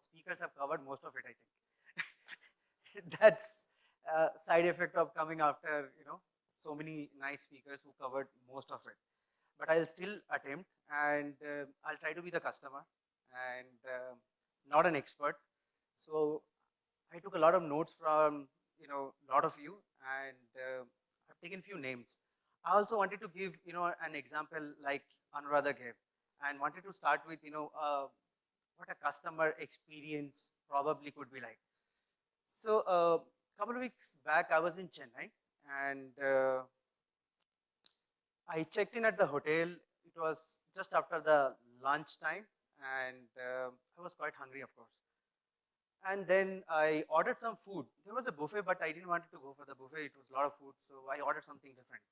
speakers have covered most of it, I think. That's side effect of coming after, so many nice speakers who covered most of it. But I'll still attempt, and I'll try to be the customer and not an expert. So I took a lot of notes from, a lot of you, and I've taken few names. I also wanted to give, an example like Anuradha gave, and wanted to start with, what a customer experience probably could be like. So a couple of weeks back, I was in Chennai, and I checked in at the hotel. It was just after the lunch time, and I was quite hungry, of course. And then I ordered some food. There was a buffet, but I didn't want to go for the buffet. It was a lot of food, so I ordered something different.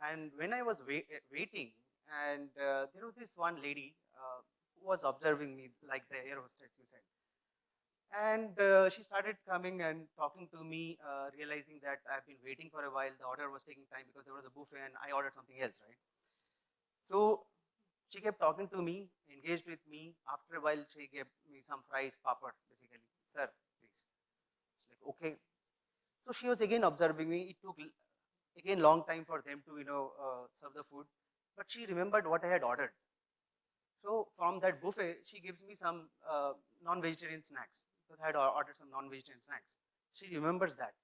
And when I was waiting, and there was this one lady who was observing me, like the air hostess, you said. And she started coming and talking to me, realizing that I've been waiting for a while. The order was taking time because there was a buffet and I ordered something else, right? So she kept talking to me, engaged with me. After a while, she gave me some fries, papad, basically. Sir, please. It's like, okay. So she was again observing me. It took again long time for them to, serve the food. But she remembered what I had ordered. So from that buffet, she gives me some non-vegetarian snacks, because I had ordered some non-vegetarian snacks. She remembers that.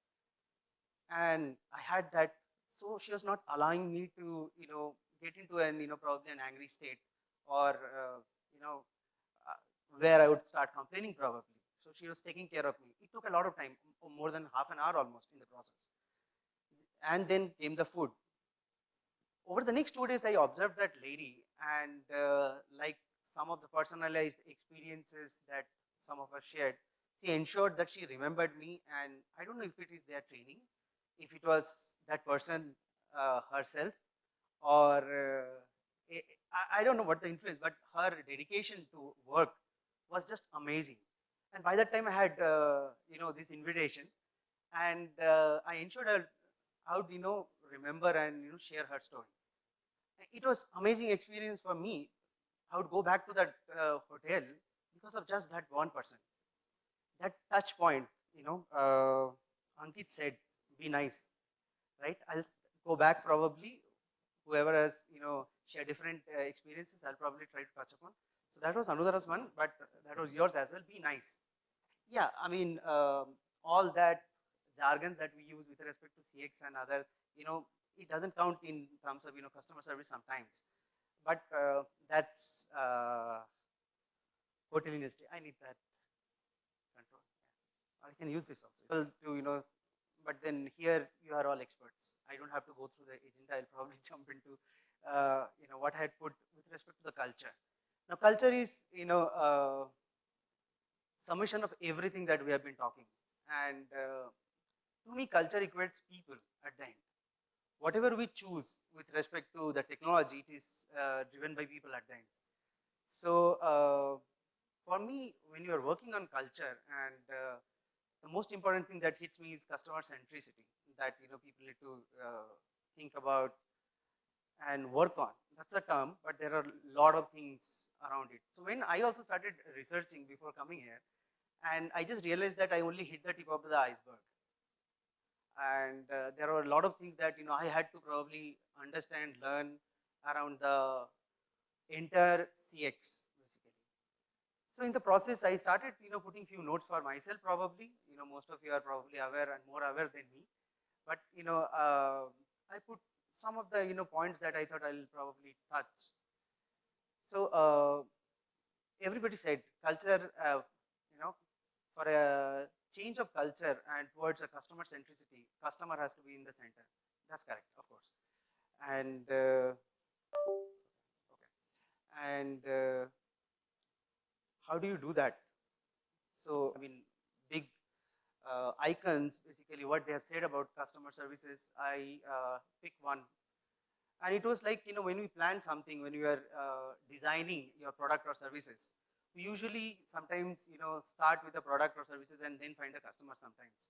And I had that. So she was not allowing me to, get into an, probably an angry state, or, where I would start complaining probably. So she was taking care of me. It took a lot of time, more than half an hour almost in the process. And then came the food. Over the next 2 days, I observed that lady, and like some of the personalized experiences that some of us shared, she ensured that she remembered me. And I don't know if it is their training, if it was that person herself, or I don't know what the influence, but her dedication to work was just amazing. And by that time, I had this invitation, and I ensured her I would remember and share her story. It was amazing experience for me. I would go back to that hotel because of just that one person. That touch point, Ankit said, be nice, right? I'll go back probably. Whoever has shared different experiences, I'll probably try to touch upon. So that was Anudhara's one, but that was yours as well. Be nice. Yeah, I mean, all that jargons that we use with respect to CX and other, it doesn't count in terms of customer service sometimes. But that's hotel industry. I need that control. Yeah. I can use this also to but then here you are all experts. I don't have to go through the agenda. I'll probably jump into what I had put with respect to the culture. Now, culture is summation of everything that we have been talking, and to me, culture equates people at the end. Whatever we choose with respect to the technology, it is driven by people at the end. So for me, when you are working on culture, and the most important thing that hits me is customer centricity, that people need to think about and work on. That's a term, but there are a lot of things around it. So when I also started researching before coming here, and I just realized that I only hit the tip of the iceberg. And there are a lot of things that I had to probably understand, learn around the entire CX basically. So in the process, I started putting few notes for myself. Probably most of you are probably aware and more aware than me, but I put some of the points that I thought I'll probably touch. So everybody said culture, for a change of culture and towards a customer centricity, customer has to be in the center. That's correct, of course. And how do you do that? So I mean, big icons, basically what they have said about customer services. I pick one, and it was like when we plan something, when we are designing your product or services, we usually sometimes start with the product or services and then find the customer sometimes,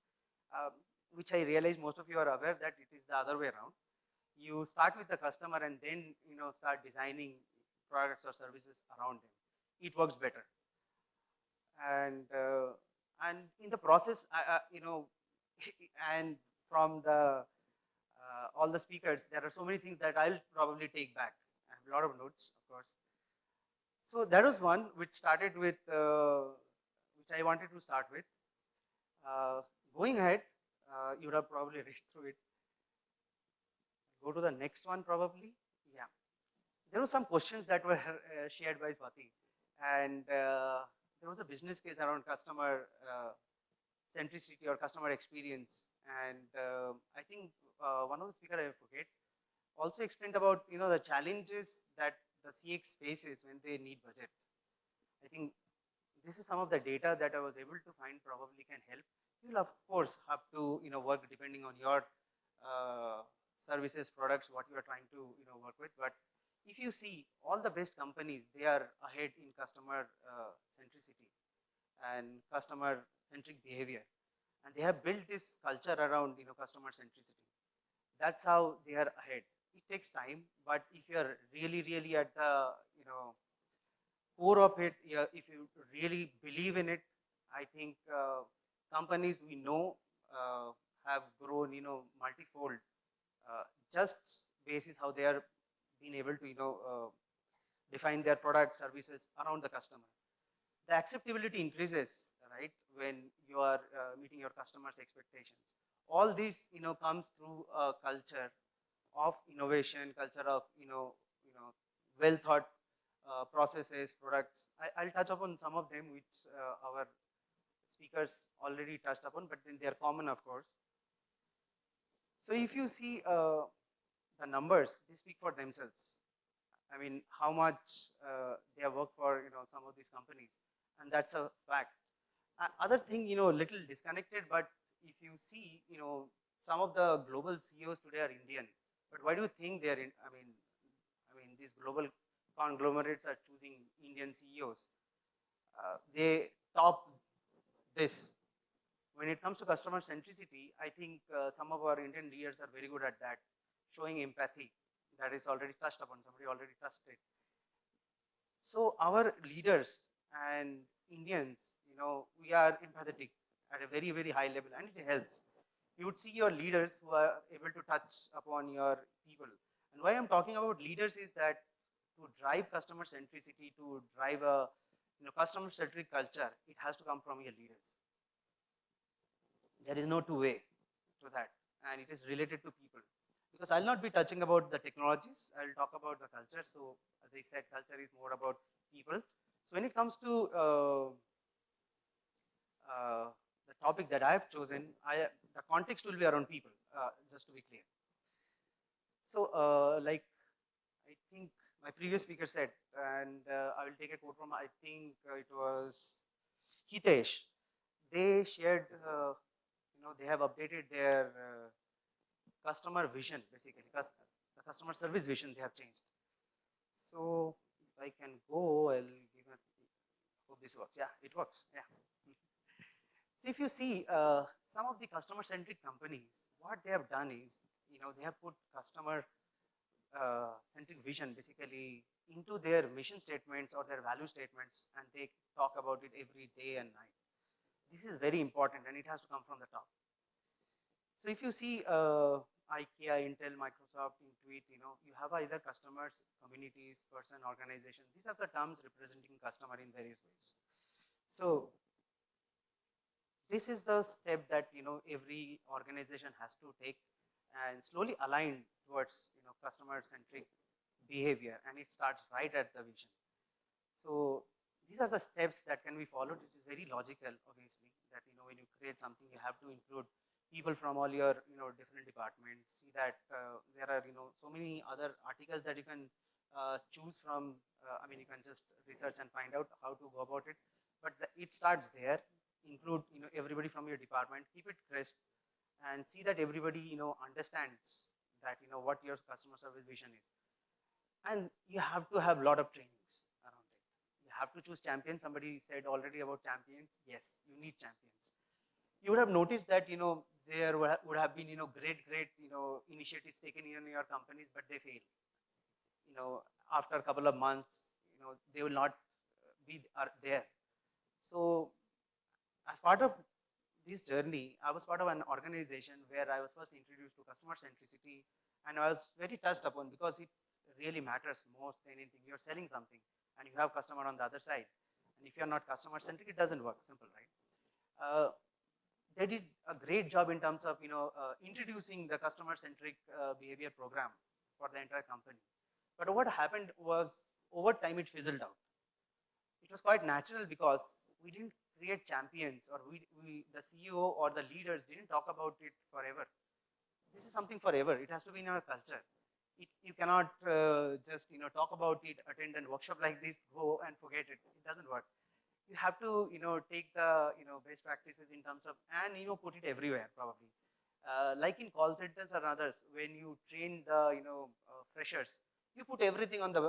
which I realize most of you are aware that it is the other way around. You start with the customer and then start designing products or services around them. It works better. and in the process, and from the all the speakers, there are so many things that I'll probably take back. I have a lot of notes, of course. So that was one which started with, which I wanted to start with. Going ahead, you would have probably read through it. Go to the next one probably. Yeah, there were some questions that were shared by Swati, and there was a business case around customer centricity or customer experience, and I think one of the speakers, I forget, also explained about the challenges that the CX faces when they need budget. I think this is some of the data that I was able to find, probably can help. You'll of course have to work depending on your services, products, what you are trying to work with. But if you see all the best companies, they are ahead in customer centricity and customer centric behavior, and they have built this culture around customer centricity. That's how they are ahead. It takes time, but if you are really at the core of it, if you really believe in it, I think companies we know have grown multifold, just basis how they are being able to define their product services around the customer. The acceptability increases, right, when you are meeting your customers' expectations. All this comes through a culture of innovation, culture of well thought processes, products. I'll touch upon some of them which our speakers already touched upon, but then they are common, of course. So if you see the numbers, they speak for themselves. I mean, how much they have worked for some of these companies, and that's a fact. Other thing, little disconnected, but if you see, some of the global CEOs today are Indian. But why do you think they're in? I mean, these global conglomerates are choosing Indian CEOs. They top this. When it comes to customer centricity, I think some of our Indian leaders are very good at that, showing empathy. That is already touched upon. Somebody already touched it. So our leaders and Indians, we are empathetic at a very high level, and it helps. You would see your leaders who are able to touch upon your people. And why I'm talking about leaders is that to drive customer centricity, to drive a customer centric culture, it has to come from your leaders. There is no two way to that, and it is related to people. Because I'll not be touching about the technologies, I'll talk about the culture. So as I said, culture is more about people. So when it comes to the topic that I have chosen, the context will be around people, just to be clear. So like I think my previous speaker said, and I will take a quote from, I think it was Hitesh. They shared, they have updated their customer vision, basically, the customer service vision they have changed. So if I can go, I'll give a, hope this works. Yeah, it works. Yeah. So if you see some of the customer centric companies, what they have done is, they have put customer centric vision basically into their mission statements or their value statements, and they talk about it every day and night. This is very important, and it has to come from the top. So if you see IKEA, Intel, Microsoft, Intuit, you have either customers, communities, person, organization. These are the terms representing customer in various ways. So this is the step that every organization has to take and slowly align towards customer centric behavior, and it starts right at the vision. So these are the steps that can be followed, which is very logical, obviously, that when you create something, you have to include people from all your different departments. See that there are so many other articles that you can choose from. I mean, you can just research and find out how to go about it, but it starts there. Include everybody from your department, keep it crisp, and see that everybody understands that what your customer service vision is. And you have to have a lot of trainings around it. You have to choose champions. Somebody said already about champions. Yes, you need champions. You would have noticed that there would have been great initiatives taken in your companies, but they fail. After a couple of months, they will not be there. So as part of this journey, I was part of an organization where I was first introduced to customer centricity, and I was very touched upon because it really matters most than anything. You're selling something and you have customer on the other side. And if you're not customer centric, it doesn't work, simple, right? They did a great job in terms of introducing the customer centric behavior program for the entire company. But what happened was over time it fizzled out. It was quite natural because we didn't create champions, or the CEO or the leaders didn't talk about it forever. This is something forever. It has to be in our culture. You cannot just talk about it, attend a workshop like this, go and forget it. It doesn't work. You have to take the best practices in terms of, and put it everywhere probably. Like in call centers or others, when you train the freshers, you put everything on the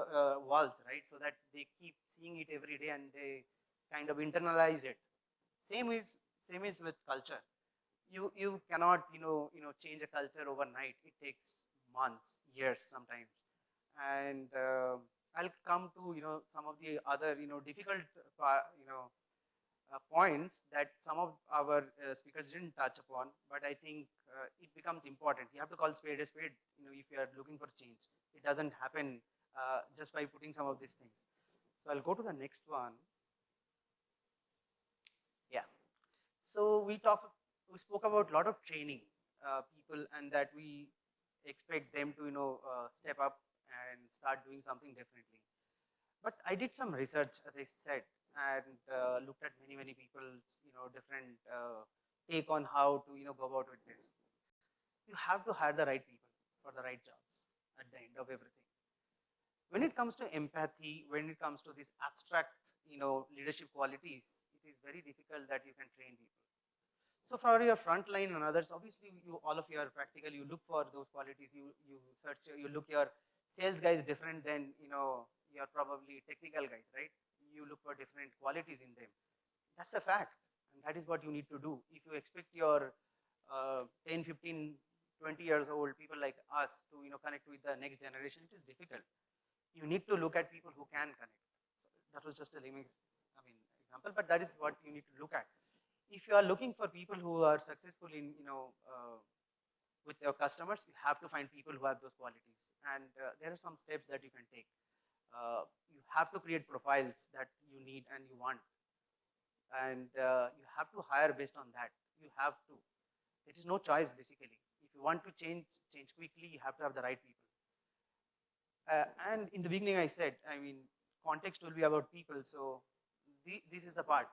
walls, right? So that they keep seeing it every day and they kind of internalize it. Same is with culture. You cannot change a culture overnight. It takes months, years sometimes. And I'll come to some of the other difficult points that some of our speakers didn't touch upon, but I think it becomes important. You have to call spade a spade, if you are looking for change. It doesn't happen just by putting some of these things. So I'll go to the next one. Yeah. So we spoke about a lot of training people, and that we expect them to step up and start doing something differently. But I did some research, as I said, and looked at many people's different take on how to go about with this. You have to hire the right people for the right jobs at the end of everything. When it comes to empathy, when it comes to these abstract leadership qualities, it is very difficult that you can train people. So for your frontline and others, obviously all of you are practical. You look for those qualities. You search. You look, your sales guy is different than your probably technical guys, right? You look for different qualities in them. That's a fact, and that is what you need to do. If you expect your 10, 15, 20 years old people like us to connect with the next generation, it is difficult. You need to look at people who can connect. So that was just a lame example, but that is what you need to look at. If you are looking for people who are successful in with your customers, you have to find people who have those qualities, and there are some steps that you can take. You have to create profiles that you need and you want, and you have to hire based on that. You have to. There is no choice, basically. If you want to change quickly, you have to have the right people. And in the beginning, I said, context will be about people. So this is the part.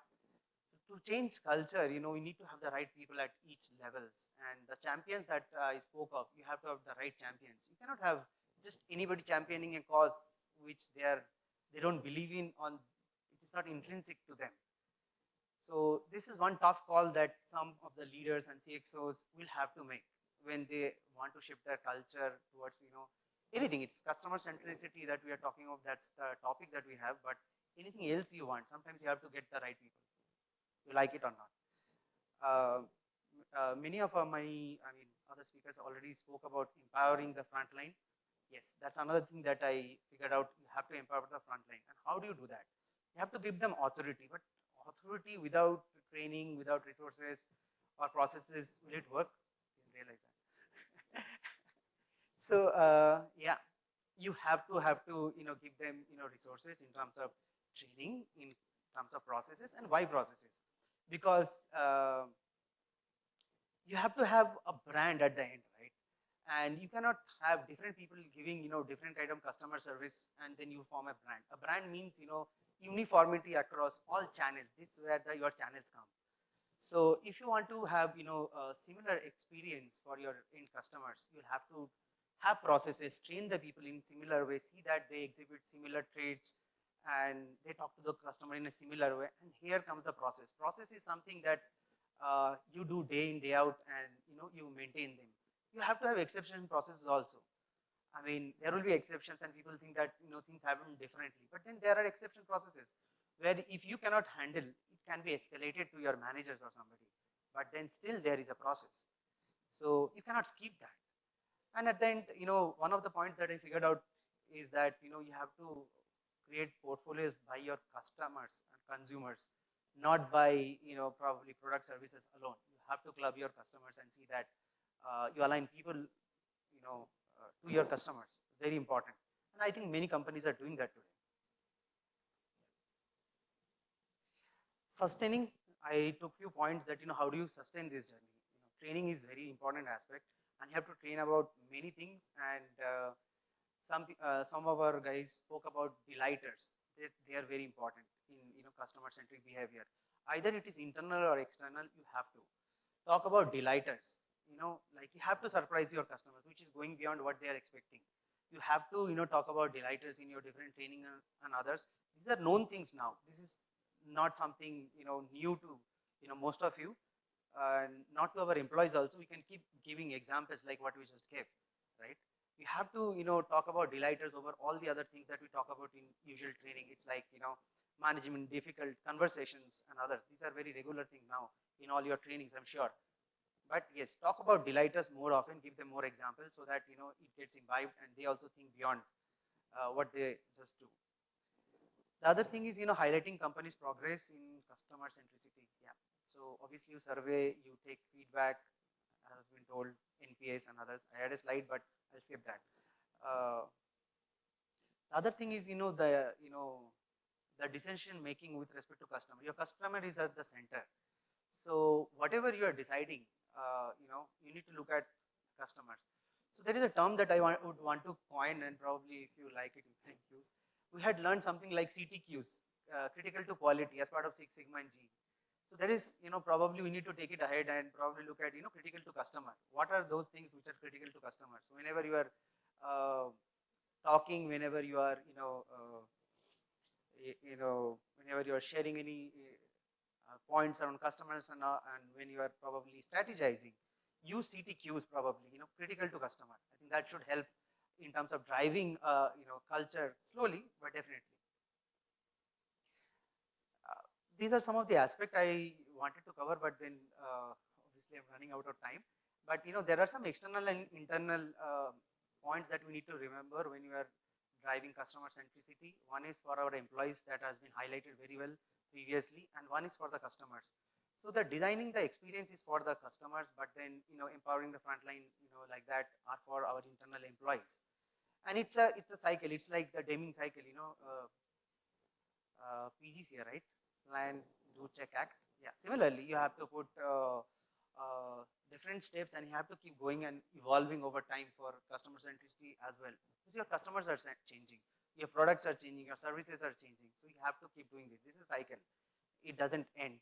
So to change culture, we need to have the right people at each levels. And the champions that I spoke of, you have to have the right champions. You cannot have just anybody championing a cause which they don't believe in, it is not intrinsic to them. So this is one tough call that some of the leaders and CXOs will have to make when they want to shift their culture towards anything. It's customer centricity that we are talking of. That's the topic that we have. But anything else you want, sometimes you have to get the right people. You like it or not. Many of other speakers already spoke about empowering the frontline. Yes, that's another thing that I figured out. You have to empower the frontline. And how do you do that? You have to give them authority, but authority without training, without resources or processes, will it work? I didn't realize that. So yeah, you have to give them resources in terms of training, in terms of processes, and why processes? Because you have to have a brand at the end, right? And you cannot have different people giving different kind of customer service and then you form a brand. A brand means uniformity across all channels. This is where your channels come. So if you want to have a similar experience for your end customers, you'll have to have processes, train the people in similar way, see that they exhibit similar traits and they talk to the customer in a similar way. And here comes the process. Process is something that you do day in, day out, and you maintain them. You have to have exception processes also. There will be exceptions and people think that things happen differently, but then there are exception processes where if you cannot handle, it can be escalated to your managers or somebody, but then still there is a process. So you cannot skip that. And at the end, one of the points that I figured out is that you have to create portfolios by your customers and consumers, not by probably product services alone. You have to club your customers and see that you align people to your customers. Very important. And I think many companies are doing that today. Sustaining, I took few points that how do you sustain this journey. Training is very important aspect, and you have to train about many things. And some of our guys spoke about delighters. They are very important in customer centric behavior. Either it is internal or external, you have to talk about delighters. Like you have to surprise your customers, which is going beyond what they are expecting. You have to talk about delighters in your different training and others. These are known things now. This is not something new to most of you, and not to our employees also. We can keep giving examples like what we just gave, right? We have to talk about delighters over all the other things that we talk about in usual training. It's like management, difficult conversations and others. These are very regular thing now in all your trainings, I'm sure. But yes, talk about delighters more often, give them more examples so that it gets imbibed and they also think beyond what they just do. The other thing is highlighting company's progress in customer centricity. Yeah. So obviously you survey, you take feedback, as has been told, NPS and others. I had a slide, but I'll skip that. The other thing is the decision making with respect to customer. Your customer is at the center. So whatever you are deciding, you need to look at customers. So there is a term that I would want to coin, and probably if you like it, you can use. We had learned something like CTQs, critical to quality, as part of Six Sigma and G. So there is, probably we need to take it ahead and probably look at, critical to customer. What are those things which are critical to customers? So whenever you are talking, whenever you are, whenever you are sharing any points around customers and when you are probably strategizing, use CTQs probably, critical to customer. I think that should help in terms of driving, culture slowly, but definitely. These are some of the aspects I wanted to cover, but then obviously I'm running out of time. But there are some external and internal points that we need to remember when you are driving customer centricity. One is for our employees, that has been highlighted very well previously, and one is for the customers. So the designing the experience is for the customers, but then empowering the frontline, like that, are for our internal employees. And it's a cycle. It's like the Deming cycle, PG's here, right? Plan, do, check, act. Yeah. Similarly, you have to put different steps, and you have to keep going and evolving over time for customer centricity as well. Because your customers are changing, your products are changing, your services are changing. So you have to keep doing this. This is a cycle. It doesn't end.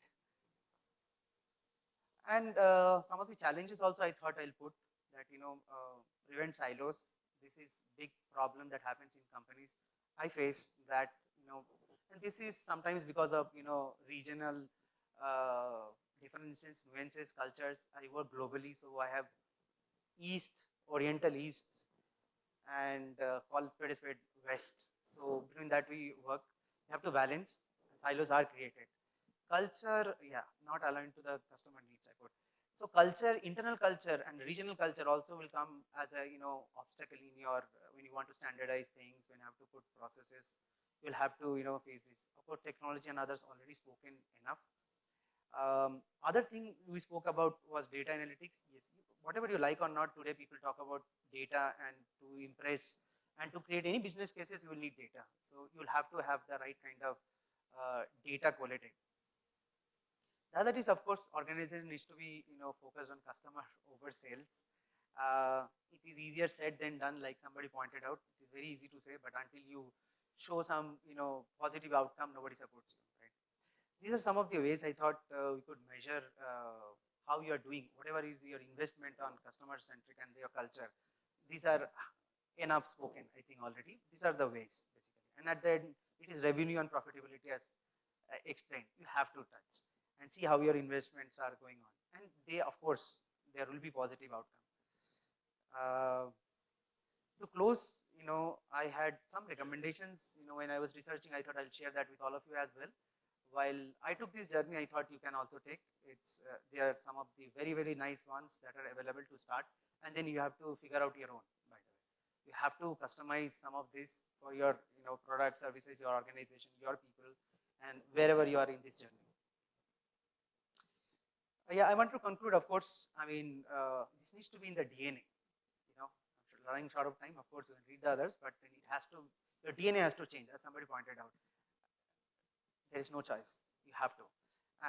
And some of the challenges also I thought I'll put that prevent silos. This is big problem that happens in companies. I face that and this is sometimes because of regional differences, nuances, cultures. I work globally, so I have East, Oriental East, and call spade West. So between that we work. You have to balance. Silos are created. Culture, yeah, not aligned to the customer needs, I put. So culture, internal culture and regional culture also will come as a obstacle in your when you want to standardize things, when you have to put processes. You'll have to face this. Of course, technology and others already spoken enough. Other thing we spoke about was data analytics. Yes, whatever you like or not, today people talk about data, and to impress and to create any business cases, you will need data. So you'll have to have the right kind of data quality. The other is, of course, organization needs to be focused on customer over sales. It is easier said than done, like somebody pointed out. It is very easy to say, but until you show some positive outcome, nobody supports you, right? These are some of the ways I thought we could measure how you are doing, whatever is your investment on customer centric and your culture. These are enough spoken, I think, already. These are the ways, basically. And at the end, it is revenue and profitability, as explained. You have to touch and see how your investments are going on. And they, of course, there will be positive outcome. To close, I had some recommendations. When I was researching, I thought I'll share that with all of you as well. While I took this journey, I thought you can also take. It's there are some of the very, very nice ones that are available to start, and then you have to figure out your own. By the way, you have to customize some of this for your product, services, your organization, your people, and wherever you are in this journey. Yeah, I want to conclude, of course. I mean, this needs to be in the DNA. You know, I'm running short of time. Of course, you can read the others, but then it has to, your DNA has to change, as somebody pointed out. There is no choice. You have to.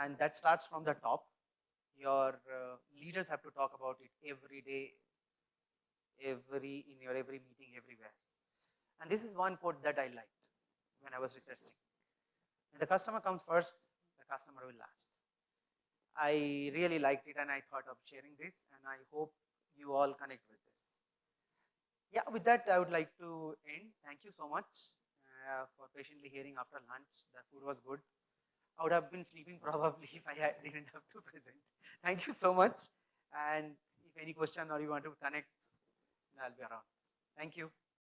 And that starts from the top. Your leaders have to talk about it every day, in your every meeting, everywhere. And this is one quote that I liked when I was researching. When the customer comes first, the customer will last. I really liked it and I thought of sharing this, and I hope you all connect with this. Yeah, with that, I would like to end. Thank you so much for patiently hearing after lunch. The food was good. I would have been sleeping probably if I didn't have to present. Thank you so much. And if any question or you want to connect, I'll be around. Thank you.